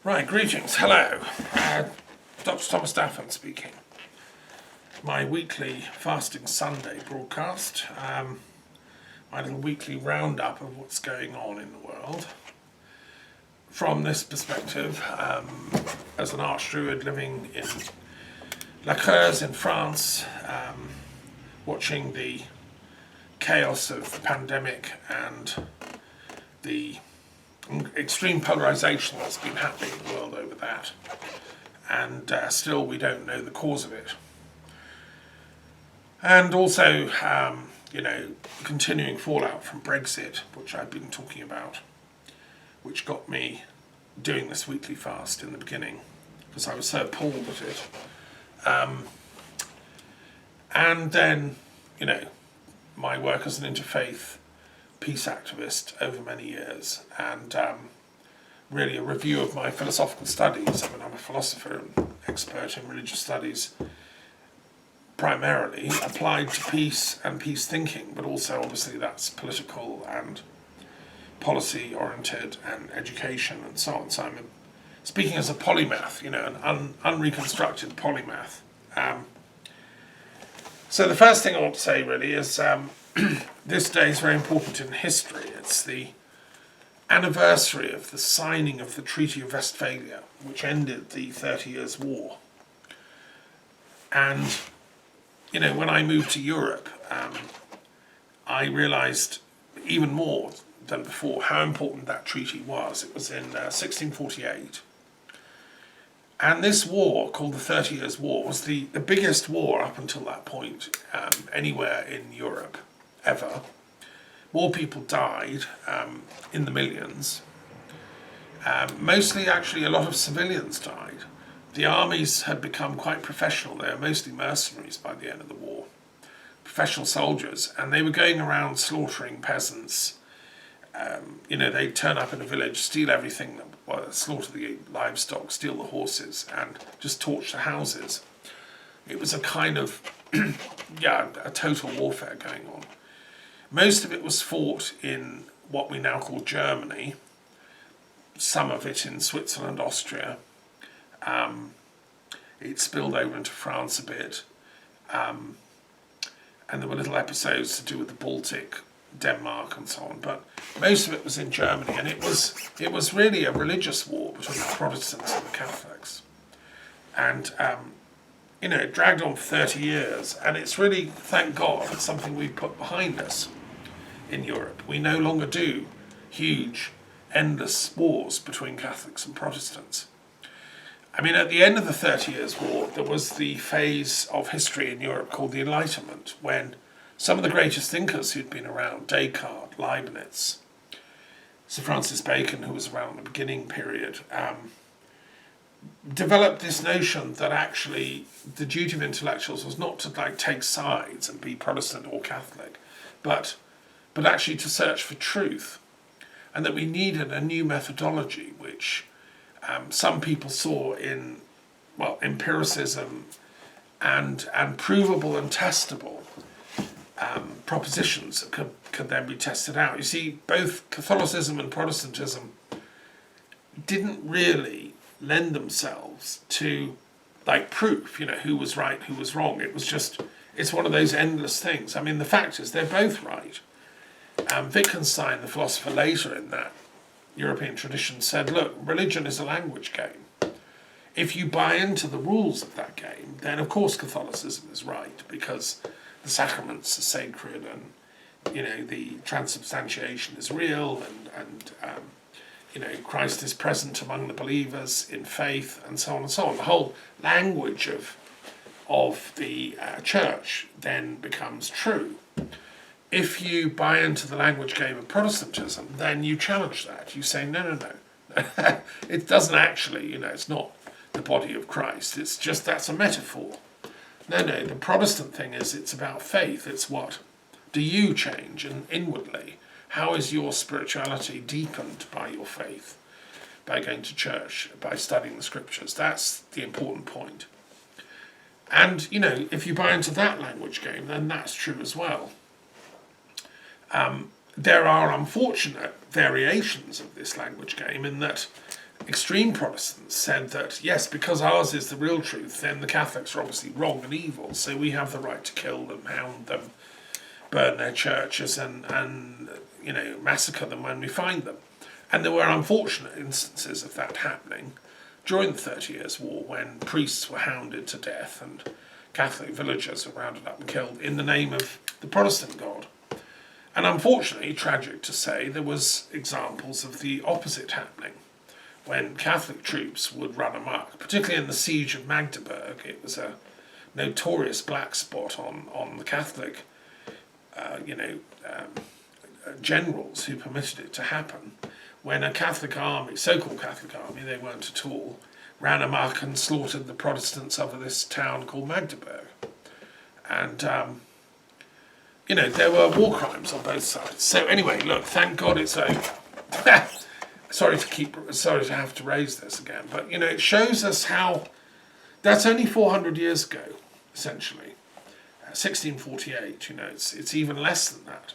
Right, greetings, hello. Dr Daffern speaking. My weekly Fasting Sunday broadcast, my little weekly roundup of what's going on in the world. From this perspective, as an archdruid living in La Creuse in France, watching the chaos of the pandemic and the extreme polarisation that's been happening in the world over that, and still we don't know the cause of it. And also, continuing fallout from Brexit, which I've been talking about, which got me doing this weekly fast in the beginning, because I was so appalled at it. And then, my work as an interfaith peace activist over many years, and really a review of my philosophical studies. I mean, I'm a philosopher and expert in religious studies, primarily applied to peace and peace thinking, but also obviously that's political and policy oriented and education and so on. So I'm speaking as a polymath, an unreconstructed polymath. So the first thing I want to say really is this day is very important in history. It's the anniversary of the signing of the Treaty of Westphalia, which ended the 30 Years' War. And, when I moved to Europe, I realised even more than before how important that treaty was. It was in 1648. And this war, called the 30 Years' War, was the biggest war up until that point anywhere in Europe, ever. More people died in the millions. Mostly, actually, a lot of civilians died. The armies had become quite professional. They were mostly mercenaries by the end of the war. Professional soldiers. And they were going around slaughtering peasants. They'd turn up in a village, steal everything, slaughter the livestock, steal the horses, and just torch the houses. It was a kind of, a total warfare going on. Most of it was fought in what we now call Germany, some of it in Switzerland, Austria. It spilled over into France a bit, and there were little episodes to do with the Baltic, Denmark and so on, but most of it was in Germany, and it was really a religious war between the Protestants and the Catholics. And it dragged on for 30 years, and it's really, thank God, something we've put behind us in Europe. We no longer do huge, endless wars between Catholics and Protestants. I mean, at the end of the 30 Years' War, there was the phase of history in Europe called the Enlightenment, when some of the greatest thinkers who'd been around, Descartes, Leibniz, Sir Francis Bacon, who was around the beginning period, developed this notion that actually the duty of intellectuals was not to take sides and be Protestant or Catholic, but actually to search for truth, and that we needed a new methodology which some people saw in empiricism and provable and testable propositions that could then be tested out. You see, both Catholicism and Protestantism didn't really lend themselves to proof, who was right, who was wrong. It's one of those endless things. I mean, the fact is they're both right. Wittgenstein, the philosopher later in that European tradition, said, look, religion is a language game. If you buy into the rules of that game, then of course Catholicism is right, because the sacraments are sacred, and the transubstantiation is real, and Christ is present among the believers in faith, and so on and so on. The whole language of the church then becomes true. If you buy into the language game of Protestantism, then you challenge that. You say, no. It doesn't actually, it's not the body of Christ. It's just, that's a metaphor. No, the Protestant thing is, it's about faith. It's what do you change, and inwardly, how is your spirituality deepened by your faith, by going to church, by studying the scriptures? That's the important point. And, if you buy into that language game, then that's true as well. There are unfortunate variations of this language game in that extreme Protestants said that, yes, because ours is the real truth, then the Catholics are obviously wrong and evil, so we have the right to kill them, hound them, burn their churches, and massacre them when we find them. And there were unfortunate instances of that happening during the 30 Years' War, when priests were hounded to death and Catholic villagers were rounded up and killed in the name of the Protestant God. And unfortunately, tragic to say, there was examples of the opposite happening, when Catholic troops would run amok, particularly in the siege of Magdeburg. It was a notorious black spot on the Catholic generals who permitted it to happen, when a Catholic army, so-called Catholic army, they weren't at all, ran amok and slaughtered the Protestants of this town called Magdeburg. And, there were war crimes on both sides. So anyway, look, thank God it's over. Sorry to have to raise this again, but, it shows us how that's only 400 years ago, essentially. 1648, it's even less than that.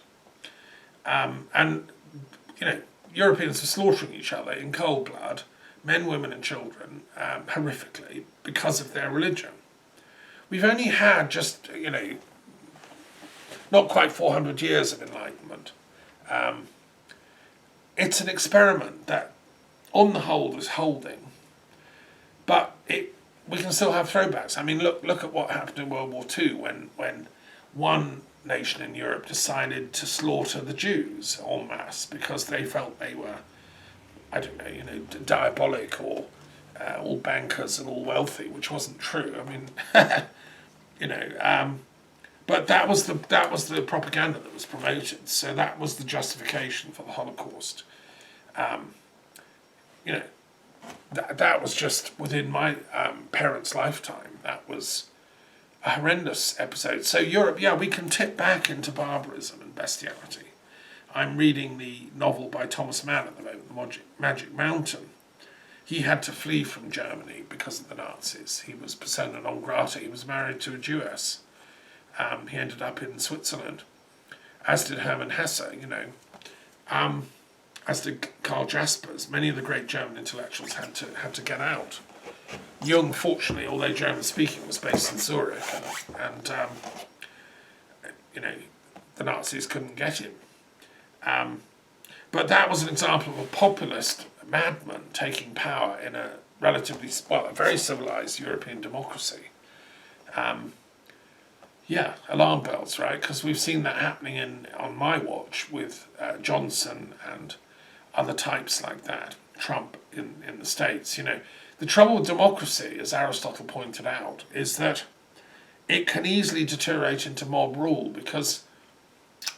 Europeans were slaughtering each other in cold blood, men, women and children, horrifically, because of their religion. We've only had just, not quite 400 years of Enlightenment. It's an experiment that, on the whole, is holding, but we can still have throwbacks. I mean, look at what happened in World War II when one nation in Europe decided to slaughter the Jews en masse because they felt they were, diabolic or all bankers and all wealthy, which wasn't true. I mean, but that was the propaganda that was promoted. So that was the justification for the Holocaust. That was just within my parents' lifetime. That was a horrendous episode. So Europe, we can tip back into barbarism and bestiality. I'm reading the novel by Thomas Mann at the moment, The Magic Mountain. He had to flee from Germany because of the Nazis. He was persona non grata. He was married to a Jewess. He ended up in Switzerland, as did Hermann Hesse, as did Karl Jaspers. Many of the great German intellectuals had to get out. Jung, fortunately, although German-speaking, was based in Zurich, and the Nazis couldn't get him. But that was an example of a populist madman taking power in a a very civilized European democracy. Alarm bells, right? Because we've seen that happening on my watch with Johnson and other types like that, Trump in the States. The trouble with democracy, as Aristotle pointed out, is that it can easily deteriorate into mob rule, because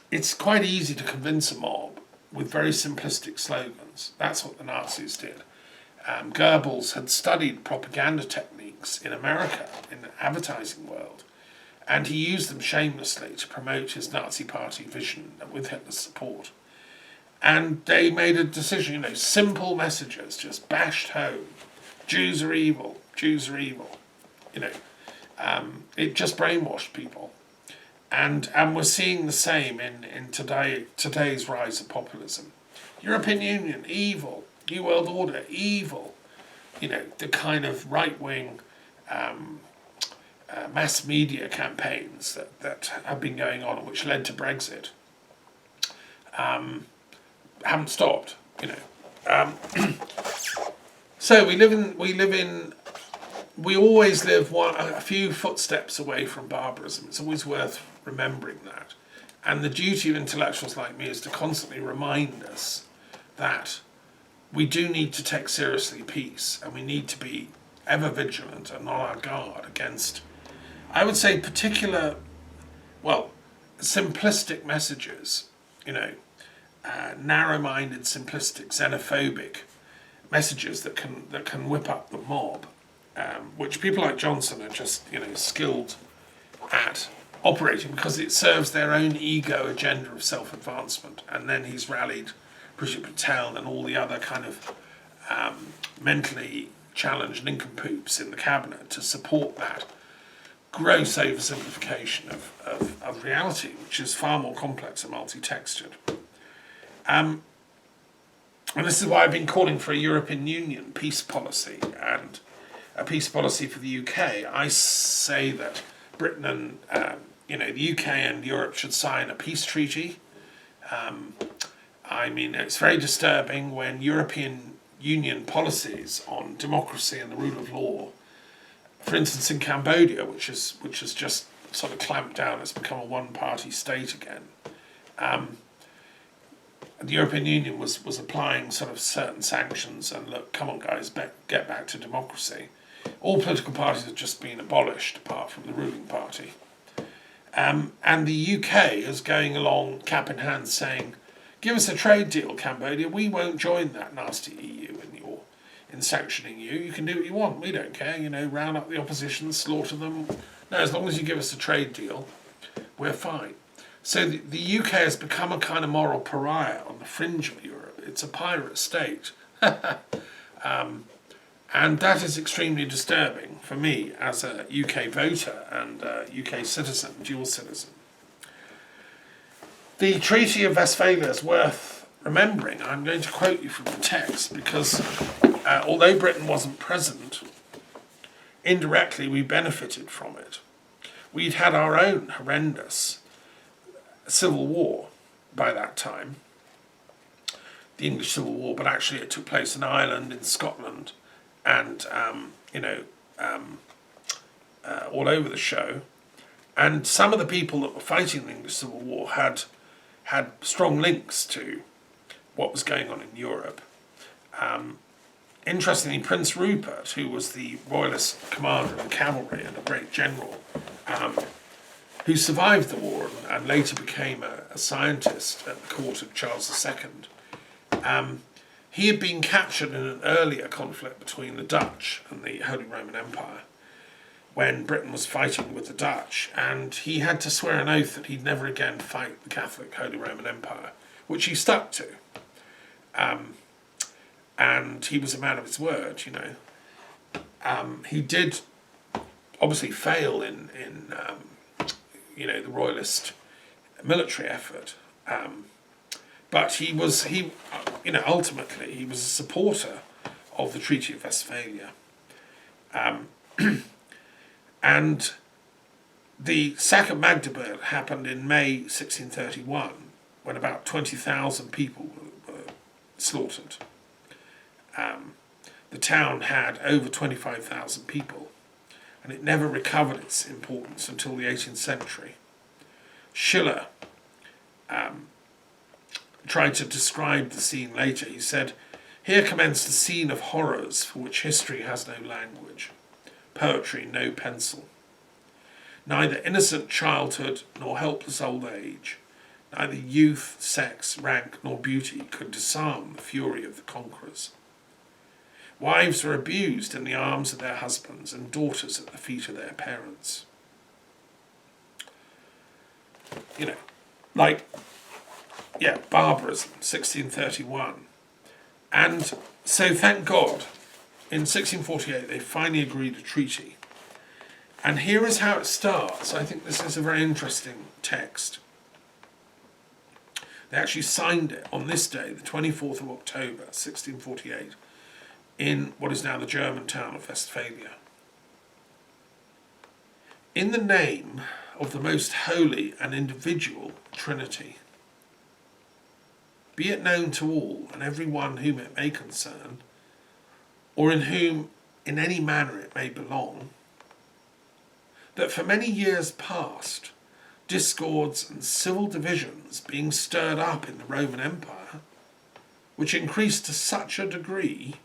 it's quite easy to convince a mob with very simplistic slogans. That's what the Nazis did. Goebbels had studied propaganda techniques in America, in the advertising world, and he used them shamelessly to promote his Nazi party vision with Hitler's support. And they made a decision, simple messages just bashed home. Jews are evil, Jews are evil. It just brainwashed people. And we're seeing the same in today's rise of populism. European Union, evil. New World Order, evil. The kind of right-wing mass media campaigns that have been going on, which led to Brexit, haven't stopped. So we always live a few footsteps away from barbarism. It's always worth remembering that. And the duty of intellectuals like me is to constantly remind us that we do need to take seriously peace, and we need to be ever vigilant and on our guard against, I would say, simplistic messages, narrow-minded, simplistic, xenophobic messages that can whip up the mob, which people like Johnson are just skilled at operating, because it serves their own ego agenda of self-advancement. And then he's rallied Prashant Patel and all the other kind of mentally challenged nincompoops in the cabinet to support that gross oversimplification of reality, which is far more complex and multi-textured. And this is why I've been calling for a European Union peace policy and a peace policy for the UK. I say that Britain and the UK and Europe should sign a peace treaty. I mean, it's very disturbing when European Union policies on democracy and the rule of law, for instance, in Cambodia, which has just sort of clamped down, it's become a one-party state again. The European Union was applying sort of certain sanctions and look, come on guys, get back to democracy. All political parties have just been abolished apart from the ruling party. And the UK is going along cap in hand saying, give us a trade deal, Cambodia, we won't join that nasty EU in sanctioning you. You can do what you want, we don't care, round up the opposition, slaughter them. No, as long as you give us a trade deal, we're fine. So the UK has become a kind of moral pariah on the fringe of Europe. It's a pirate state. And that is extremely disturbing for me as a UK voter and a UK citizen, dual citizen. The Treaty of Westphalia is worth remembering. I'm going to quote you from the text because although Britain wasn't present, indirectly we benefited from it. We'd had our own horrendous civil war by that time, the English Civil War, but actually it took place in Ireland, in Scotland, and all over the show. And some of the people that were fighting the English Civil War had strong links to what was going on in Europe. Interestingly, Prince Rupert, who was the royalist commander of the cavalry and a great general, who survived the war and later became a scientist at the court of Charles II. He had been captured in an earlier conflict between the Dutch and the Holy Roman Empire when Britain was fighting with the Dutch, and he had to swear an oath that he'd never again fight the Catholic Holy Roman Empire, which he stuck to. And he was a man of his word, He did obviously fail in the royalist military effort, but ultimately he was a supporter of the Treaty of Westphalia, and the sack of Magdeburg happened in May 1631, when about 20,000 people were slaughtered. The town had over 25,000 people, and it never recovered its importance until the 18th century. Schiller tried to describe the scene later. He said, "Here commenced a scene of horrors for which history has no language, poetry no pencil. Neither innocent childhood nor helpless old age, neither youth, sex, rank, nor beauty could disarm the fury of the conquerors. Wives were abused in the arms of their husbands and daughters at the feet of their parents." Barbarism, 1631. And so thank God, in 1648 they finally agreed a treaty. And here is how it starts. I think this is a very interesting text. They actually signed it on this day, the 24th of October, 1648, in what is now the German town of Westphalia. "In the name of the most holy and individual Trinity, be it known to all and every one whom it may concern, or in whom in any manner it may belong, that for many years past, discords and civil divisions being stirred up in the Roman Empire, which increased to such a degree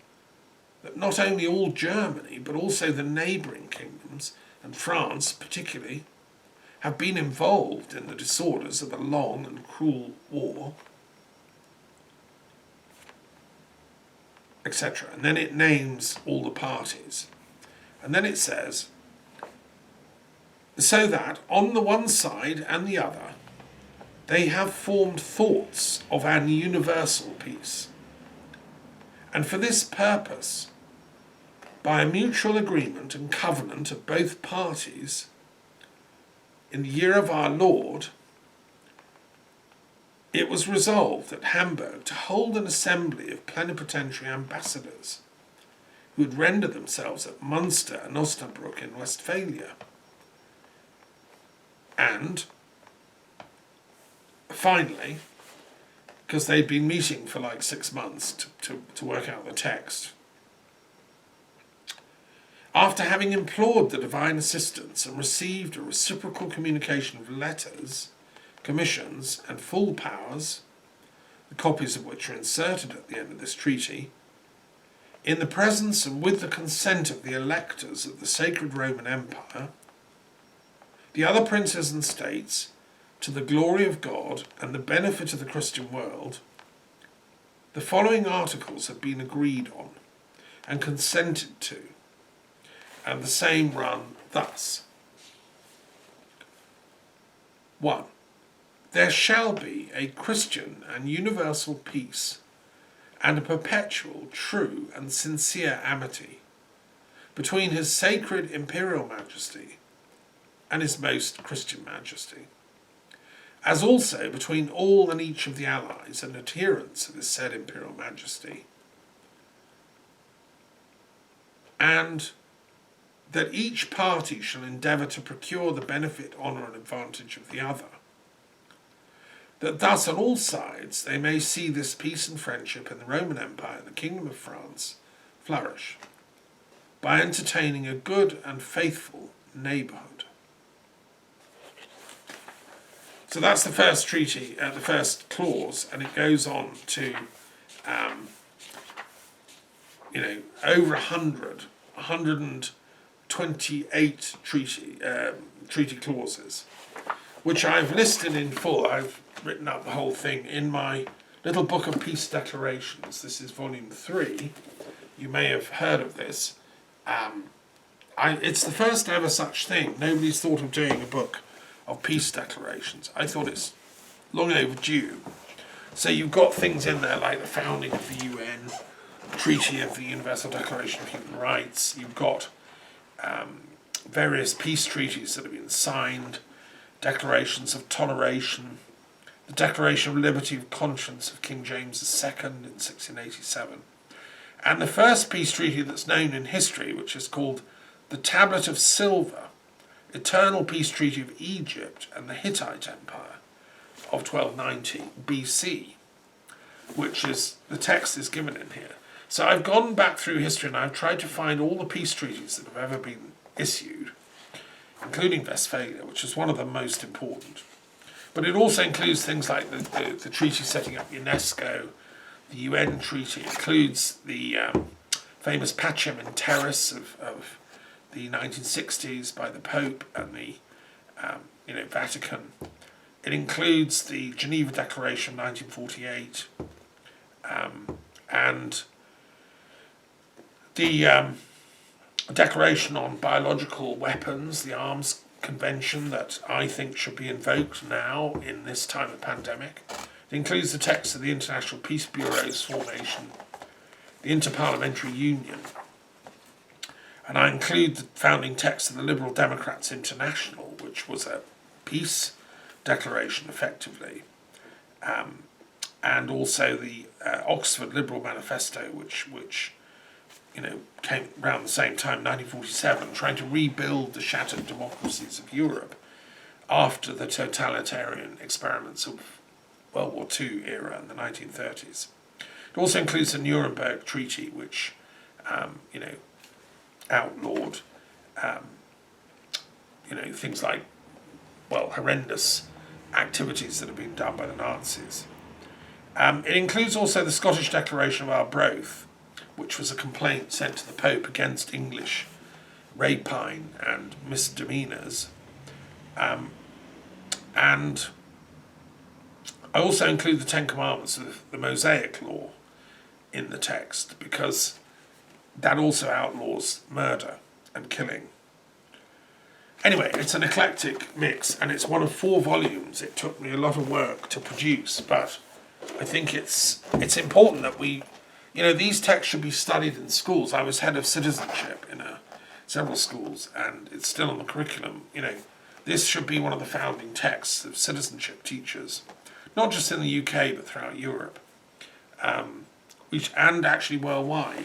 that not only all Germany, but also the neighbouring kingdoms, and France particularly, have been involved in the disorders of a long and cruel war," etc. And then it names all the parties. And then it says, "So that on the one side and the other, they have formed thoughts of an universal peace. And for this purpose, by a mutual agreement and covenant of both parties, in the year of our Lord, it was resolved at Hamburg to hold an assembly of plenipotentiary ambassadors who would render themselves at Munster and Osnabrück in Westphalia. And finally, because they'd been meeting for like 6 months to work out the text, after having implored the divine assistance and received a reciprocal communication of letters, commissions, and full powers, the copies of which are inserted at the end of this treaty, in the presence and with the consent of the electors of the sacred Roman Empire, the other princes and states, to the glory of God and the benefit of the Christian world, the following articles have been agreed on and consented to, and the same run thus. 1. There shall be a Christian and universal peace, and a perpetual, true, and sincere amity between His Sacred Imperial Majesty and His Most Christian Majesty, as also between all and each of the allies and adherents of His said Imperial Majesty, and that each party shall endeavour to procure the benefit, honour, and advantage of the other, that thus on all sides they may see this peace and friendship in the Roman Empire and the Kingdom of France flourish, by entertaining a good and faithful neighbourhood. So that's the first treaty, the first clause, and it goes on to, over 128 treaty clauses, which I've listed in full. I've written up the whole thing in my little book of peace declarations. This is volume 3. You may have heard of this. It's the first ever such thing. Nobody's thought of doing a book of peace declarations. I thought it's long overdue. So you've got things in there like the founding of the UN, Treaty of the Universal Declaration of Human Rights. You've got various peace treaties that have been signed, declarations of toleration, the Declaration of Liberty of Conscience of King James II in 1687, and the first peace treaty that's known in history, which is called the Tablet of Silver, Eternal Peace Treaty of Egypt and the Hittite Empire of 1290 BC, which is, the text is given in here. So I've gone back through history and I've tried to find all the peace treaties that have ever been issued, including Westphalia, which is one of the most important. But it also includes things like the treaty setting up UNESCO, the UN treaty. It includes the famous Pacem in Terris of the 1960s by the Pope and the Vatican. It includes the Geneva Declaration of 1948 and the Declaration on Biological Weapons, the Arms Convention that I think should be invoked now in this time of pandemic. It includes the text of the International Peace Bureau's formation, the Interparliamentary Union, and I include the founding text of the Liberal Democrats International, which was a peace declaration effectively, and also the Oxford Liberal Manifesto, which came around the same time, 1947, trying to rebuild the shattered democracies of Europe after the totalitarian experiments of World War II era in the 1930s. It also includes the Nuremberg Treaty, which, outlawed, things like, horrendous activities that have been done by the Nazis. It includes also the Scottish Declaration of Arbroath, which was a complaint sent to the Pope against English rapine and misdemeanours. And I also include the Ten Commandments of the Mosaic Law in the text, because that also outlaws murder and killing. Anyway, it's an eclectic mix, and it's one of 4 volumes. It took me a lot of work to produce, but I think it's important that these texts should be studied in schools. I was head of citizenship in several schools, and it's still on the curriculum. This should be one of the founding texts of citizenship teachers, not just in the UK but throughout Europe, and actually worldwide.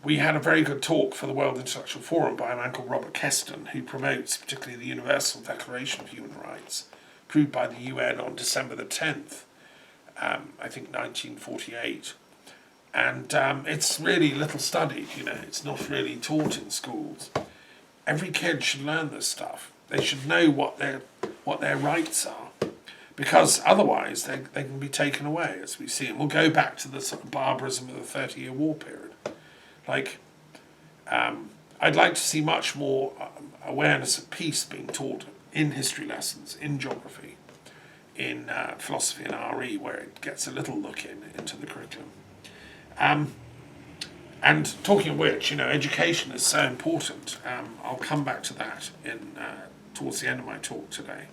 We had a very good talk for the World Intellectual Forum by a man called Robert Keston, who promotes particularly the Universal Declaration of Human Rights, approved by the UN on December the 10th, I think 1948. And it's really little studied, it's not really taught in schools. Every kid should learn this stuff. They should know what their rights are, because otherwise they can be taken away, as we see. And we'll go back to the sort of barbarism of the 30-year war period. I'd like to see much more awareness of peace being taught in history lessons, in geography, in philosophy and RE, where it gets a little look into the curriculum. And talking of which, education is so important. I'll come back to that towards the end of my talk today.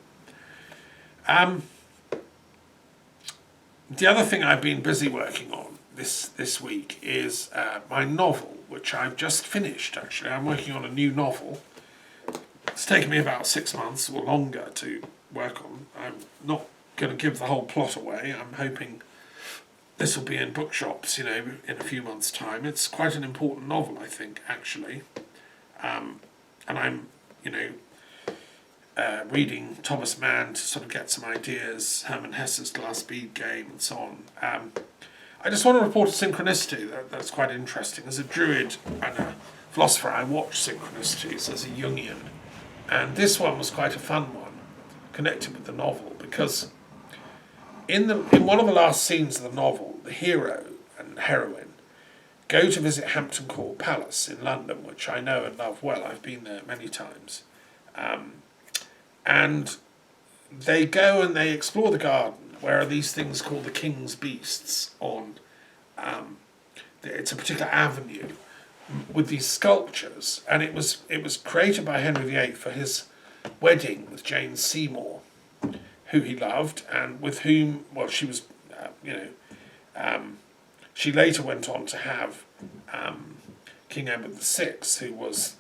The other thing I've been busy working on this week is my novel, which I've just finished, actually. I'm working on a new novel. It's taken me about 6 months or longer to work on. I'm not going to give the whole plot away. I'm hoping this will be in bookshops, in a few months' time. It's quite an important novel, I think, actually. And I'm, reading Thomas Mann to sort of get some ideas, Hermann Hesse's Glass Bead Game, and so on. I just want to report a synchronicity that's quite interesting. As a Druid and a philosopher, I watch synchronicities as a Jungian. And this one was quite a fun one, connected with the novel, because in one of the last scenes of the novel, the hero and heroine go to visit Hampton Court Palace in London, which I know and love well. I've been there many times. And they go and they explore the garden, where are these things called the King's Beasts on, it's a particular avenue with these sculptures, and it was created by Henry VIII for his wedding with Jane Seymour, who he loved, and with whom, she was, she later went on to have King Edward VI, who was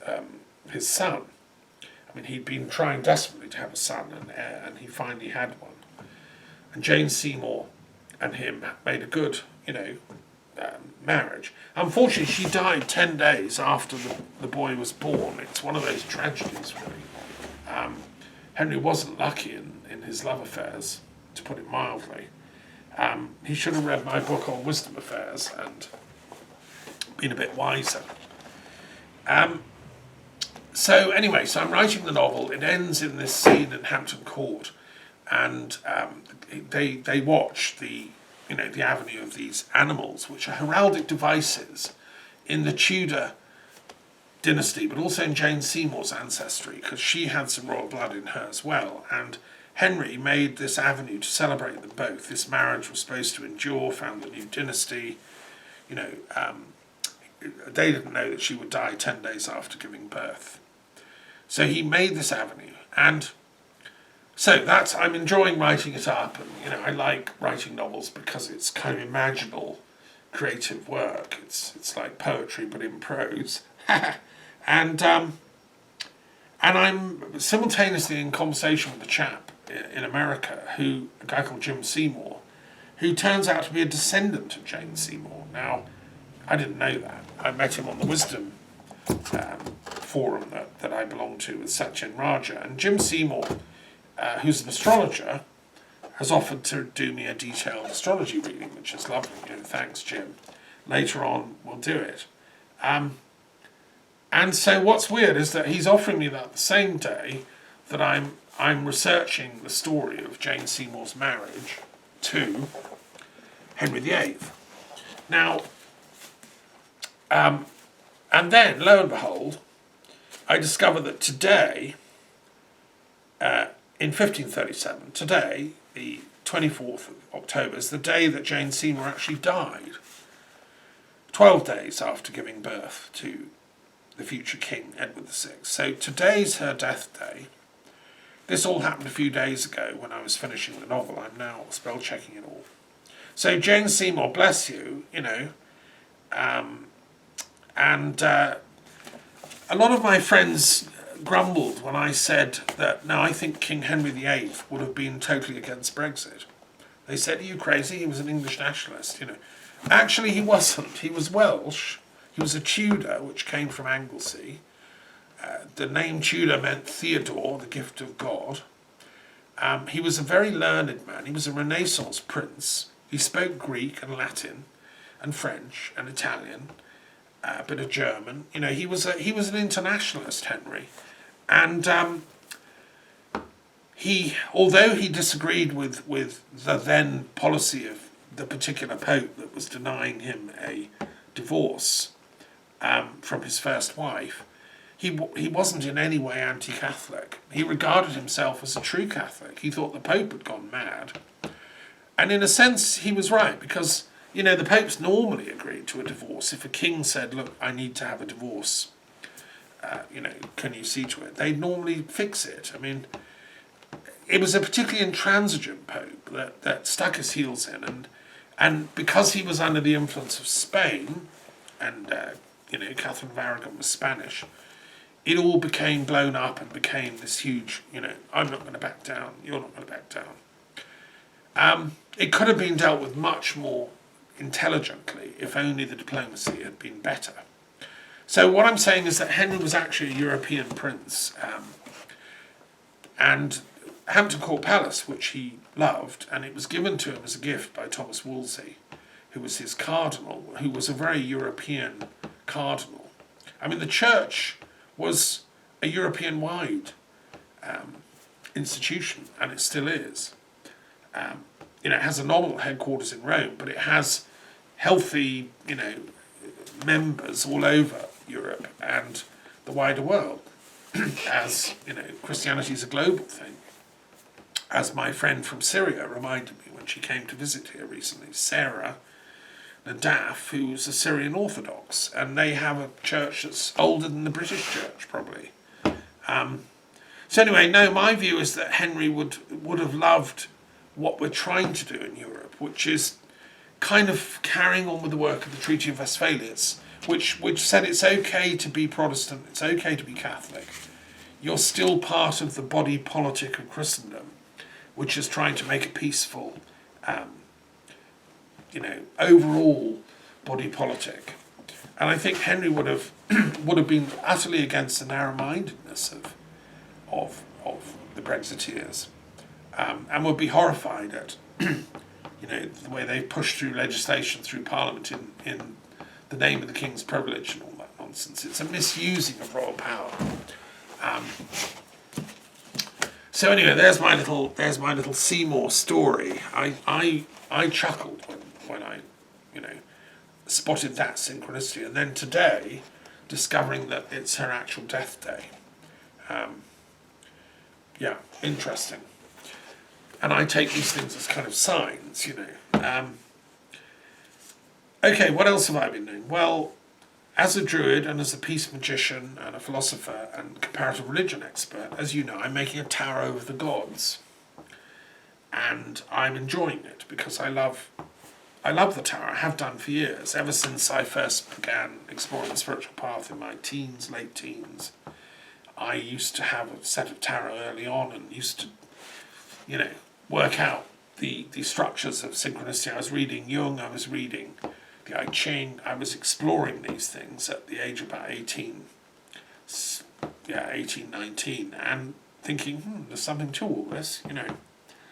his son. I mean, he'd been trying desperately to have a son and heir, and he finally had one. And Jane Seymour and him made a good, marriage. Unfortunately, she died 10 days after the boy was born. It's one of those tragedies, really. Henry wasn't lucky in his love affairs, to put it mildly. He should have read my book on wisdom affairs and been a bit wiser. So anyway, I'm writing the novel. It ends in this scene in Hampton Court, and they watch the avenue of these animals, which are heraldic devices in the Tudor dynasty, but also in Jane Seymour's ancestry, because she had some royal blood in her as well. And Henry made this avenue to celebrate them both. This marriage was supposed to endure, found a new dynasty. They didn't know that she would die 10 days after giving birth. So he made this avenue, and so I'm enjoying writing it up, and I like writing novels because it's kind of imaginal, creative work. It's like poetry but in prose, and I'm simultaneously in conversation with a chap in America, a guy called Jim Seymour, who turns out to be a descendant of Jane Seymour. Now, I didn't know that. I met him on the Wisdom forum that I belong to with Satyen Raja, and Jim Seymour, who's an astrologer, has offered to do me a detailed astrology reading, which is lovely. Thanks, Jim. Later on, we'll do it. And so what's weird is that he's offering me that the same day that I'm researching the story of Jane Seymour's marriage to Henry VIII. Now, and then, lo and behold, I discover that today, in 1537, today, the 24th of October, is the day that Jane Seymour actually died. 12 days after giving birth to the future king, Edward VI. So today's her death day. This all happened a few days ago when I was finishing the novel. I'm now spell checking it all. So Jane Seymour, bless you, and a lot of my friends grumbled when I said that, no, I think King Henry VIII would have been totally against Brexit. They said, are you crazy? He was an English nationalist, you know. Actually, he wasn't. He was Welsh. He was a Tudor, which came from Anglesey. The name Tudor meant Theodore, the gift of God. He was a very learned man. He was a Renaissance prince. He spoke Greek and Latin and French and Italian, a bit of German. You know, he was an internationalist, Henry. And although he disagreed with the then policy of the particular pope that was denying him a divorce from his first wife, he wasn't in any way anti-Catholic. He regarded himself as a true Catholic. He thought the Pope had gone mad. And in a sense, he was right, because, you know, the popes normally agreed to a divorce. If a king said, look, I need to have a divorce, you know, can you see to it? They'd normally fix it. I mean, it was a particularly intransigent pope that stuck his heels in. And because he was under the influence of Spain, and, you know, Catherine of Aragon was Spanish, it all became blown up and became this huge, you know, I'm not going to back down, you're not going to back down. It could have been dealt with much more intelligently if only the diplomacy had been better. So what I'm saying is that Henry was actually a European prince, and Hampton Court Palace, which he loved, and it was given to him as a gift by Thomas Wolsey, who was his cardinal, who was a very European cardinal. I mean, the church was a European-wide institution, and it still is. You know, it has a nominal headquarters in Rome, but it has healthy, you know, members all over Europe and the wider world. As, you know, Christianity is a global thing. As my friend from Syria reminded me when she came to visit here recently, Sarah Nadaf, who's a Syrian Orthodox, and they have a church that's older than the British church, probably. So anyway, no, my view is that Henry would have loved what we're trying to do in Europe, which is kind of carrying on with the work of the Treaty of Westphalia, which said it's okay to be Protestant, it's okay to be Catholic. You're still part of the body politic of Christendom, which is trying to make a peaceful, you know, overall body politic. And I think Henry would have been utterly against the narrow-mindedness of the Brexiteers, and would be horrified at, you know, the way they push through legislation through Parliament in the name of the King's privilege and all that nonsense. It's a misusing of royal power. So anyway, there's my little Seymour story. I chuckled when I, you know, spotted that synchronicity, and then today, discovering that it's her actual death day. Yeah, interesting. And I take these things as kind of signs, you know. Okay, what else have I been doing? Well, as a druid and as a peace magician and a philosopher and comparative religion expert, as you know, I'm making a tower over the gods. And I'm enjoying it because I love the tower. I have done for years, ever since I first began exploring the spiritual path in my teens, late teens. I used to have a set of tarot early on and used to, you know, work out the structures of synchronicity. I was reading Jung, I was reading the I Ching, I was exploring these things at the age of about 18, 19, and thinking, there's something to all this, you know.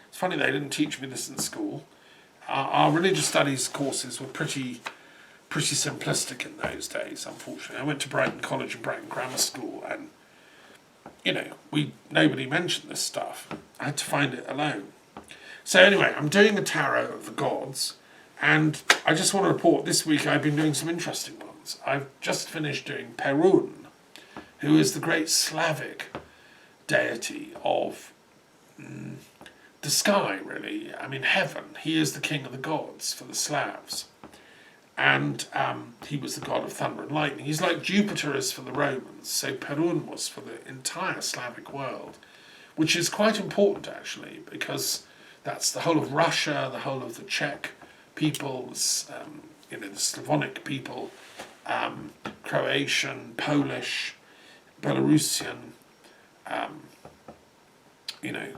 It's funny they didn't teach me this in school. Our religious studies courses were pretty simplistic in those days, unfortunately. I went to Brighton College and Brighton Grammar School, and, you know, nobody mentioned this stuff. I had to find it alone. So anyway, I'm doing the tarot of the gods, and I just want to report this week I've been doing some interesting ones. I've just finished doing Perun, who is the great Slavic deity of the sky, really. I mean, heaven. He is the king of the gods for the Slavs. And he was the god of thunder and lightning. He's like Jupiter is for the Romans, so Perun was for the entire Slavic world, which is quite important, actually, because that's the whole of Russia, the whole of the Czech peoples, you know, the Slavonic people, Croatian, Polish, Belarusian, you know,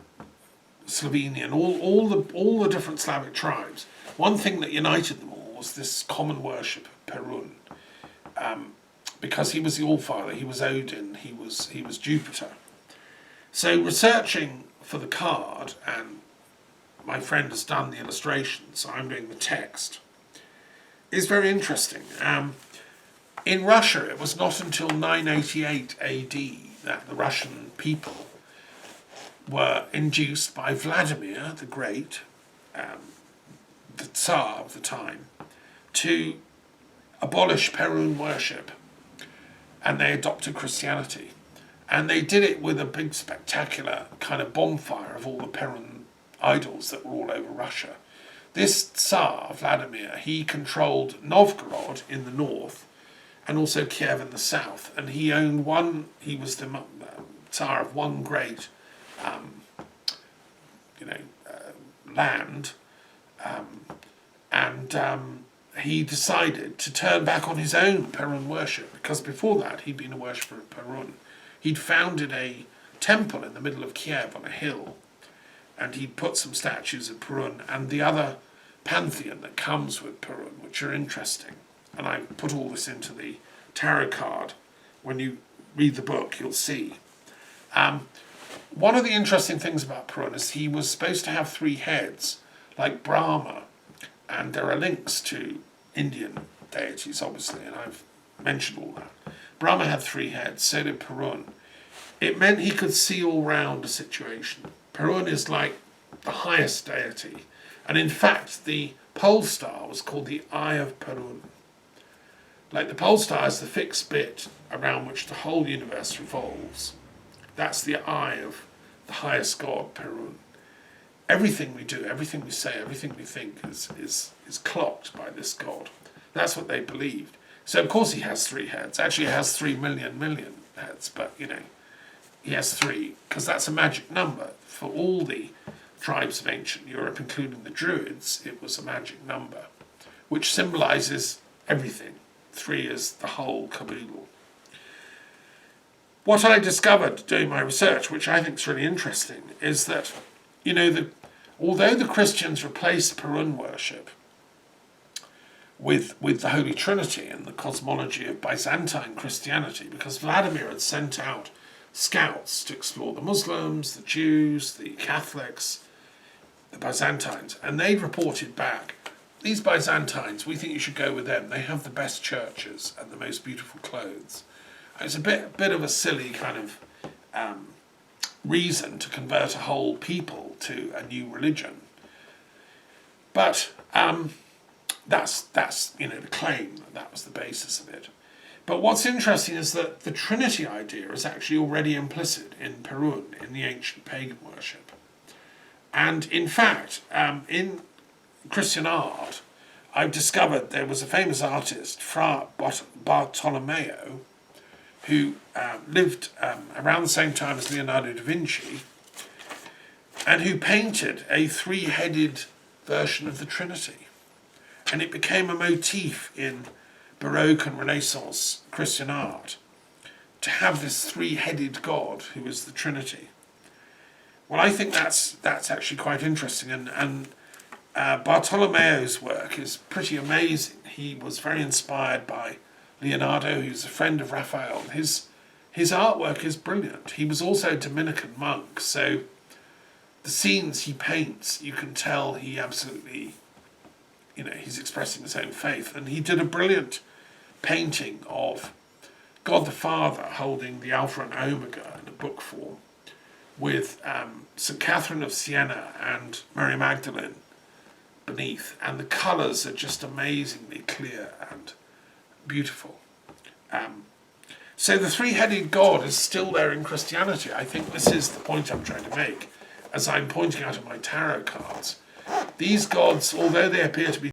Slovenian, all the different Slavic tribes. One thing that united them all was this common worship of Perun, because he was the Allfather, he was Odin, he was Jupiter. So researching for the card, and my friend has done the illustrations, so I'm doing the text, is very interesting. In Russia, it was not until 988 AD that the Russian people were induced by Vladimir the Great, the Tsar of the time, to abolish Perun worship, and they adopted Christianity. And they did it with a big spectacular kind of bonfire of all the Perun idols that were all over Russia. This Tsar, Vladimir, he controlled Novgorod in the north and also Kiev in the south. And he was the Tsar of one great land. He decided to turn back on his own Perun worship, because before that he'd been a worshipper of Perun. He'd founded a temple in the middle of Kiev on a hill, and he'd put some statues of Perun and the other pantheon that comes with Perun, which are interesting. And I put all this into the tarot card. When you read the book, you'll see. One of the interesting things about Perun is he was supposed to have 3 heads, like Brahma, and there are links to Indian deities, obviously, and I've mentioned all that. Brahma had 3 heads, so did Perun. It meant he could see all round a situation. Perun is like the highest deity, and in fact the pole star was called the Eye of Perun. Like the pole star is the fixed bit around which the whole universe revolves. That's the eye of the highest god, Perun. Everything we do, everything we say, everything we think is clocked by this god. That's what they believed. So of course he has 3 heads. Actually he has 3 million heads, but he has 3, because that's a magic number. For all the tribes of ancient Europe, including the Druids, it was a magic number, which symbolises everything. 3 is the whole caboodle. What I discovered doing my research, which I think is really interesting, is that, although the Christians replaced Perun worship with the Holy Trinity and the cosmology of Byzantine Christianity, because Vladimir had sent out scouts to explore the Muslims, the Jews, the Catholics, the Byzantines, and they reported back, these Byzantines, we think you should go with them. They have the best churches and the most beautiful clothes. It's a bit of a silly kind of reason to convert a whole people to a new religion. But that's the claim that was the basis of it. But what's interesting is that the Trinity idea is actually already implicit in Perun, in the ancient pagan worship. And in fact, in Christian art, I've discovered there was a famous artist, Fra Bartolomeo, who lived around the same time as Leonardo da Vinci, and who painted a 3-headed version of the Trinity. And it became a motif in Baroque and Renaissance Christian art to have this 3-headed God who is the Trinity. Well, I think that's actually quite interesting, and Bartolomeo's work is pretty amazing. He was very inspired by Leonardo, who's a friend of Raphael. His artwork is brilliant. He was also a Dominican monk, so the scenes he paints, you can tell he absolutely, he's expressing his own faith. And he did a brilliant painting of God the Father holding the Alpha and Omega in a book form, with St. Catherine of Siena and Mary Magdalene beneath, and the colours are just amazingly clear and beautiful. So the 3-headed God is still there in Christianity. I think this is the point I'm trying to make, as I'm pointing out in my tarot cards. These gods, although they appear to be